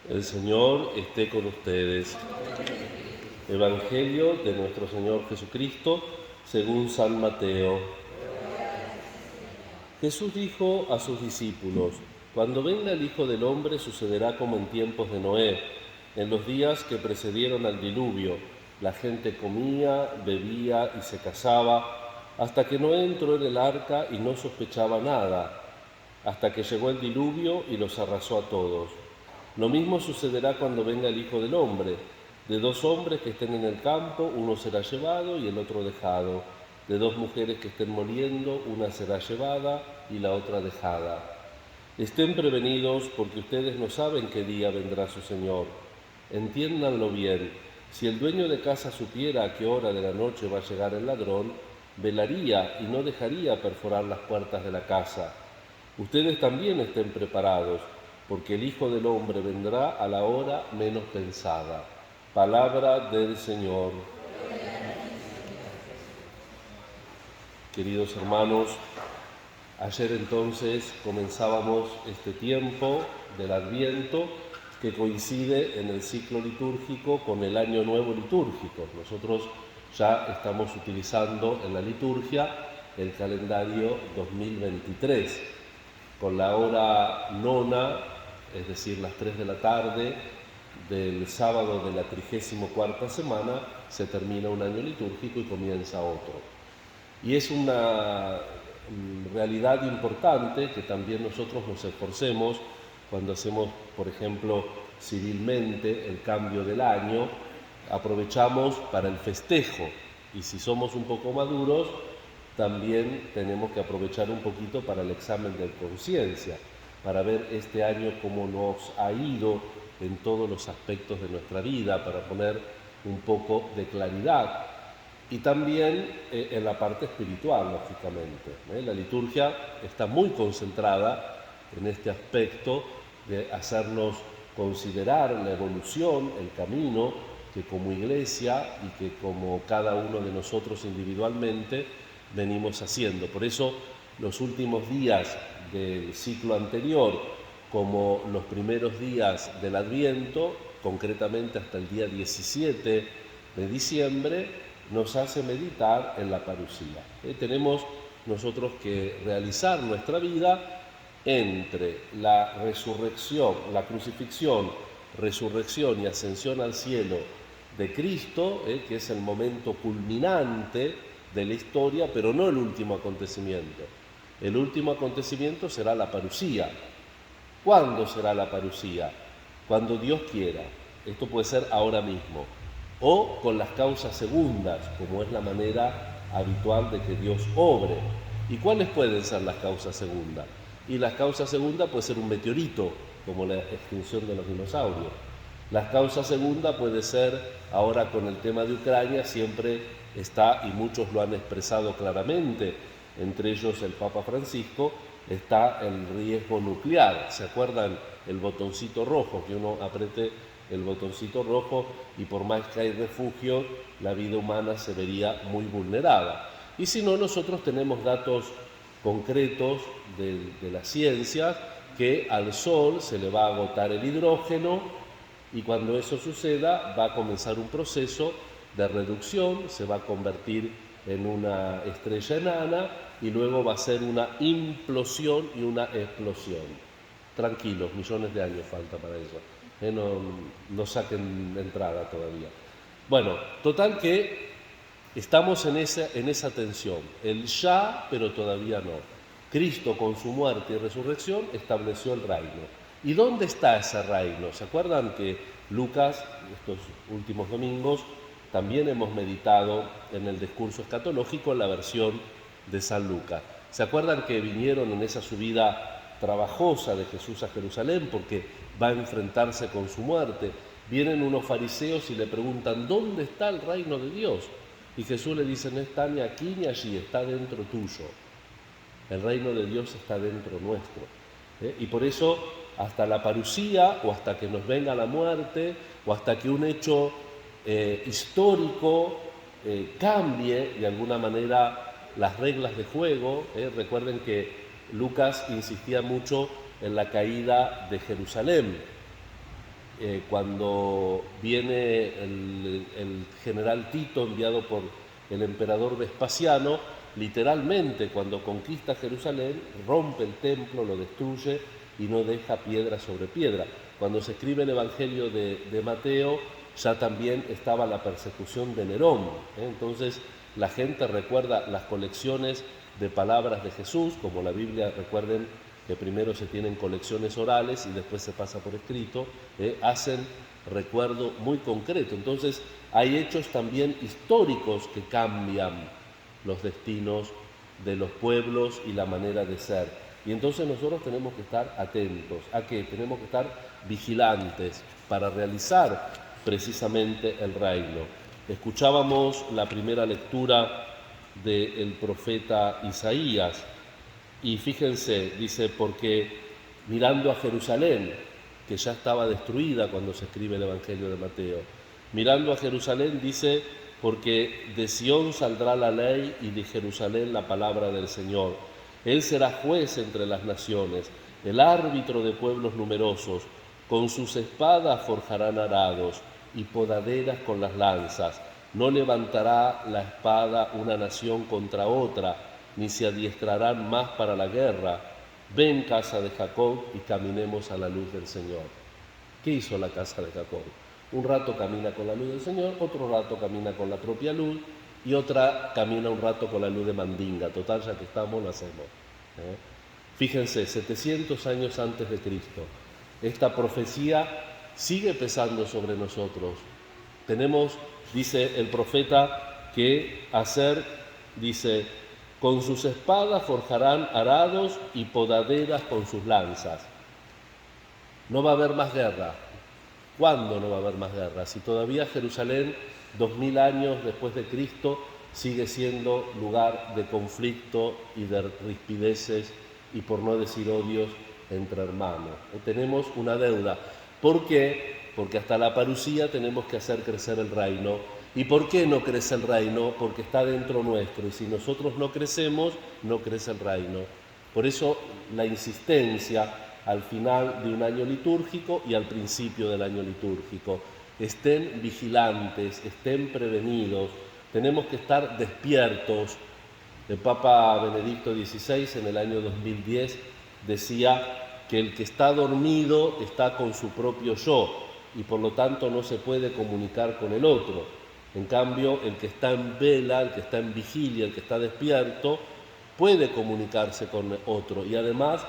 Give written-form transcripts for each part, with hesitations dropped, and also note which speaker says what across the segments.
Speaker 1: El Señor esté con ustedes. Evangelio de nuestro Señor Jesucristo según San Mateo. Jesús dijo a sus discípulos: Cuando venga el Hijo del Hombre sucederá como en tiempos de Noé, en los días que precedieron al diluvio. La gente comía, bebía y se casaba, hasta que Noé entró en el arca y no sospechaba nada, hasta que llegó el diluvio y los arrasó a todos. Lo mismo sucederá cuando venga el Hijo del Hombre. De dos hombres que estén en el campo, uno será llevado y el otro dejado. De dos mujeres que estén moliendo, una será llevada y la otra dejada. Estén prevenidos porque ustedes no saben qué día vendrá su Señor. Entiéndanlo bien. Si el dueño de casa supiera a qué hora de la noche va a llegar el ladrón, velaría y no dejaría perforar las puertas de la casa. Ustedes también estén preparados, porque el Hijo del Hombre vendrá a la hora menos pensada. Palabra del Señor. Queridos hermanos, ayer entonces comenzábamos este tiempo del Adviento que coincide en el ciclo litúrgico con el Año Nuevo litúrgico. Nosotros ya estamos utilizando en la liturgia el calendario 2023, con la hora nona, es decir, las 3 de la tarde del sábado de la 34ª semana, se termina un año litúrgico y comienza otro. Y es una realidad importante que también nosotros nos esforcemos cuando hacemos, por ejemplo, civilmente el cambio del año, aprovechamos para el festejo, y si somos un poco maduros, también tenemos que aprovechar un poquito para el examen de conciencia, para ver este año cómo nos ha ido en todos los aspectos de nuestra vida, para poner un poco de claridad. Y también en la parte espiritual, lógicamente. La liturgia está muy concentrada en este aspecto de hacernos considerar la evolución, el camino que como Iglesia y que como cada uno de nosotros individualmente venimos haciendo. Por eso los últimos días del ciclo anterior, como los primeros días del Adviento, concretamente hasta el día 17 de diciembre, nos hace meditar en la parusía. Tenemos nosotros que realizar nuestra vida entre la resurrección, la crucifixión, resurrección y ascensión al cielo de Cristo, que es el momento culminante de la historia, pero no el último acontecimiento. El último acontecimiento será la parusía. ¿Cuándo será la parusía? Cuando Dios quiera. Esto puede ser ahora mismo. O con las causas segundas, como es la manera habitual de que Dios obre. ¿Y cuáles pueden ser las causas segundas? Y las causas segundas puede ser un meteorito, como la extinción de los dinosaurios. Las causas segundas puede ser, ahora con el tema de Ucrania, siempre está, y muchos lo han expresado claramente, entre ellos el Papa Francisco, está el riesgo nuclear. ¿Se acuerdan el botoncito rojo? Que uno apriete el botoncito rojo y por más que hay refugio, la vida humana se vería muy vulnerada. Y si no, nosotros tenemos datos concretos de la ciencia que al Sol se le va a agotar el hidrógeno y cuando eso suceda va a comenzar un proceso de reducción, se va a convertir en una estrella enana y luego va a ser una implosión y una explosión. Tranquilos, millones de años falta para eso. No saquen entrada todavía. Bueno, total que estamos en esa tensión. El ya, pero todavía no. Cristo con su muerte y resurrección estableció el reino. ¿Y dónde está ese reino? ¿Se acuerdan que Lucas, estos últimos domingos, también hemos meditado en el discurso escatológico en la versión de San Lucas? ¿Se acuerdan que vinieron en esa subida trabajosa de Jesús a Jerusalén porque va a enfrentarse con su muerte? Vienen unos fariseos y le preguntan, ¿dónde está el reino de Dios? Y Jesús le dice, no está ni aquí ni allí, está dentro tuyo. El reino de Dios está dentro nuestro. Y por eso, hasta la parusía, o hasta que nos venga la muerte, o hasta que un hecho histórico cambie de alguna manera las reglas de juego. Recuerden que Lucas insistía mucho en la caída de Jerusalén. cuando viene el general Tito enviado por el emperador Vespasiano, literalmente cuando conquista Jerusalén, rompe el templo, lo destruye y no deja piedra sobre piedra. Cuando se escribe el Evangelio de Mateo, ya también estaba la persecución de Nerón. Entonces la gente recuerda las colecciones de palabras de Jesús, como la Biblia, recuerden que primero se tienen colecciones orales y después se pasa por escrito, hacen recuerdo muy concreto. Entonces hay hechos también históricos que cambian los destinos de los pueblos y la manera de ser. Y entonces nosotros tenemos que estar atentos. ¿A qué? Tenemos que estar vigilantes para realizar precisamente el reino. Escuchábamos la primera lectura del profeta Isaías y fíjense, dice, porque mirando a Jerusalén, que ya estaba destruida cuando se escribe el Evangelio de Mateo, mirando a Jerusalén dice, porque de Sión saldrá la ley y de Jerusalén la palabra del Señor. Él será juez entre las naciones, el árbitro de pueblos numerosos. Con sus espadas forjarán arados y podaderas con las lanzas. No levantará la espada una nación contra otra, ni se adiestrarán más para la guerra. Ven, casa de Jacob, y caminemos a la luz del Señor. ¿Qué hizo la casa de Jacob? Un rato camina con la luz del Señor, otro rato camina con la propia luz y otra camina un rato con la luz de mandinga. Total, ya que estamos, lo hacemos. Fíjense, 700 años antes de Cristo, esta profecía sigue pesando sobre nosotros. Tenemos, dice el profeta, que hacer, dice, con sus espadas forjarán arados y podaderas con sus lanzas. No va a haber más guerra. ¿Cuándo no va a haber más guerra? Si todavía Jerusalén, 2000 años después de Cristo, sigue siendo lugar de conflicto y de rispideces y, por no decir odios, entre hermanos. Tenemos una deuda. ¿Por qué? Porque hasta la parusía tenemos que hacer crecer el reino. ¿Y por qué no crece el reino? Porque está dentro nuestro. Y si nosotros no crecemos, no crece el reino. Por eso la insistencia al final de un año litúrgico y al principio del año litúrgico. Estén vigilantes, estén prevenidos, tenemos que estar despiertos. El Papa Benedicto XVI en el año 2010 decía que el que está dormido está con su propio yo y por lo tanto no se puede comunicar con el otro. En cambio, el que está en vela, el que está en vigilia, el que está despierto, puede comunicarse con otro y además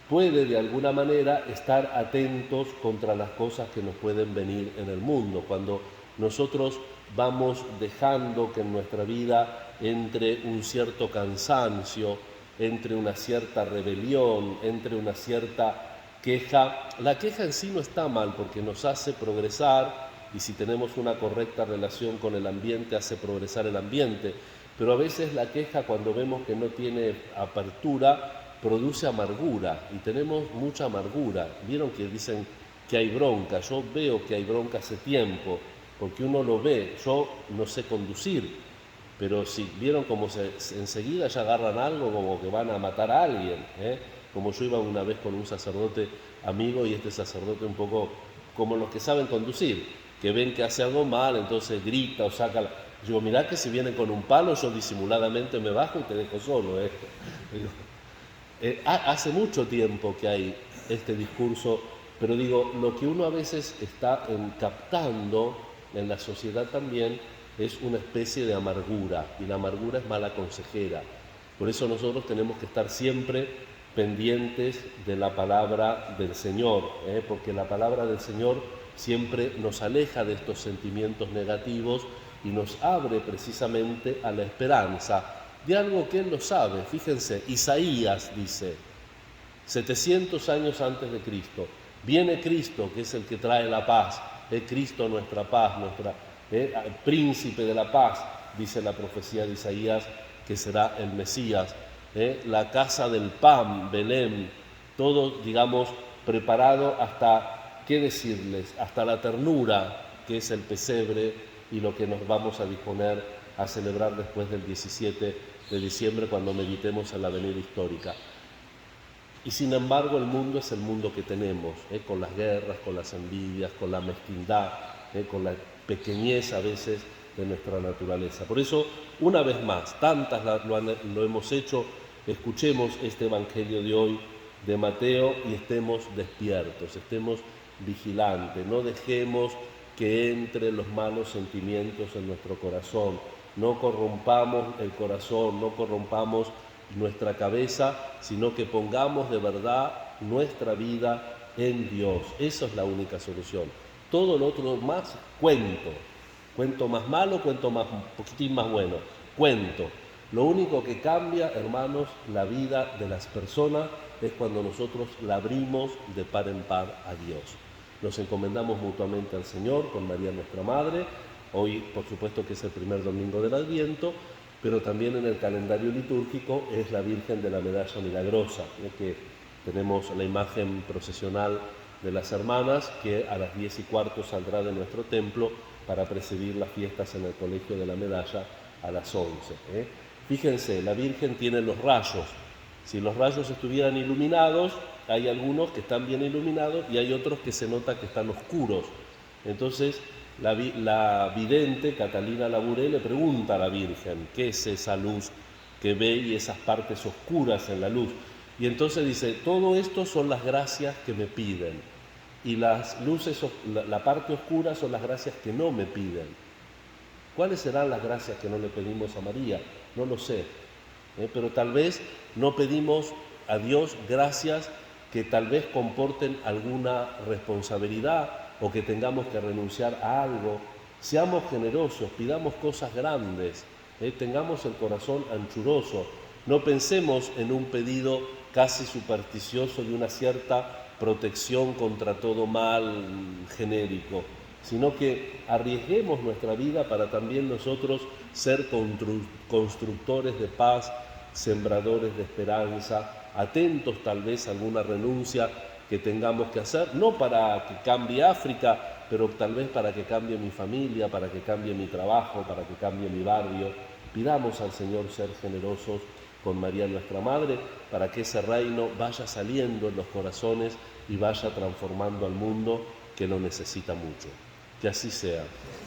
Speaker 1: puede de alguna manera estar atentos contra las cosas que nos pueden venir en el mundo. Cuando nosotros vamos dejando que en nuestra vida entre un cierto cansancio, entre una cierta rebelión, entre una cierta queja, la queja en sí no está mal porque nos hace progresar y si tenemos una correcta relación con el ambiente hace progresar el ambiente, pero a veces la queja cuando vemos que no tiene apertura produce amargura y tenemos mucha amargura. Vieron que dicen que hay bronca, yo veo que hay bronca hace tiempo, porque uno lo ve, yo no sé conducir, pero si vieron como enseguida ya agarran algo como que van a matar a alguien, como yo iba una vez con un sacerdote amigo y este sacerdote un poco como los que saben conducir, que ven que hace algo mal, entonces grita o saca. Digo, mirá que si vienen con un palo yo disimuladamente me bajo y te dejo solo. Hace mucho tiempo que hay este discurso, pero digo, lo que uno a veces está captando en la sociedad también es una especie de amargura, y la amargura es mala consejera. Por eso nosotros tenemos que estar siempre pendientes de la palabra del Señor, porque la palabra del Señor siempre nos aleja de estos sentimientos negativos y nos abre precisamente a la esperanza de algo que Él lo sabe. Fíjense, Isaías dice, 700 años antes de Cristo, viene Cristo, que es el que trae la paz, es Cristo nuestra paz, príncipe de la paz, dice la profecía de Isaías, que será el Mesías, la casa del pan, Belén, todo, digamos, preparado hasta, ¿qué decirles?, hasta la ternura, que es el pesebre y lo que nos vamos a disponer a celebrar después del 17 de diciembre cuando meditemos en la venida histórica. Y sin embargo el mundo es el mundo que tenemos, con las guerras, con las envidias, con la mezquindad, con la pequeñez a veces de nuestra naturaleza. Por eso, una vez más, tantas lo hemos hecho, escuchemos este Evangelio de hoy de Mateo y estemos despiertos, estemos vigilantes, no dejemos que entren los malos sentimientos en nuestro corazón, no corrompamos el corazón, no corrompamos nuestra cabeza, sino que pongamos de verdad nuestra vida en Dios. Esa es la única solución. Todo lo otro más, cuento más malo, cuento más, un poquitín más bueno, cuento. Lo único que cambia, hermanos, la vida de las personas es cuando nosotros la abrimos de par en par a Dios. Nos encomendamos mutuamente al Señor con María nuestra Madre. Hoy, por supuesto, que es el primer domingo del Adviento, pero también en el calendario litúrgico es la Virgen de la Medalla Milagrosa, que tenemos la imagen procesional de las hermanas que a las 10:15 saldrá de nuestro templo para presidir las fiestas en el Colegio de la Medalla a las 11. Fíjense, la Virgen tiene los rayos. Si los rayos estuvieran iluminados, hay algunos que están bien iluminados y hay otros que se nota que están oscuros. Entonces, la vidente Catalina Labouré le pregunta a la Virgen, ¿qué es esa luz que ve y esas partes oscuras en la luz? Y entonces dice, todo esto son las gracias que me piden y las luces, la parte oscura son las gracias que no me piden. ¿Cuáles serán las gracias que no le pedimos a María? No lo sé, pero tal vez no pedimos a Dios gracias que tal vez comporten alguna responsabilidad o que tengamos que renunciar a algo. Seamos generosos, pidamos cosas grandes, tengamos el corazón anchuroso, no pensemos en un pedido casi supersticioso de una cierta protección contra todo mal genérico, sino que arriesguemos nuestra vida para también nosotros ser constructores de paz, sembradores de esperanza, atentos tal vez a alguna renuncia que tengamos que hacer, no para que cambie África, pero tal vez para que cambie mi familia, para que cambie mi trabajo, para que cambie mi barrio. Pidamos al Señor ser generosos con María nuestra Madre, para que ese reino vaya saliendo en los corazones y vaya transformando al mundo que lo necesita mucho. Que así sea.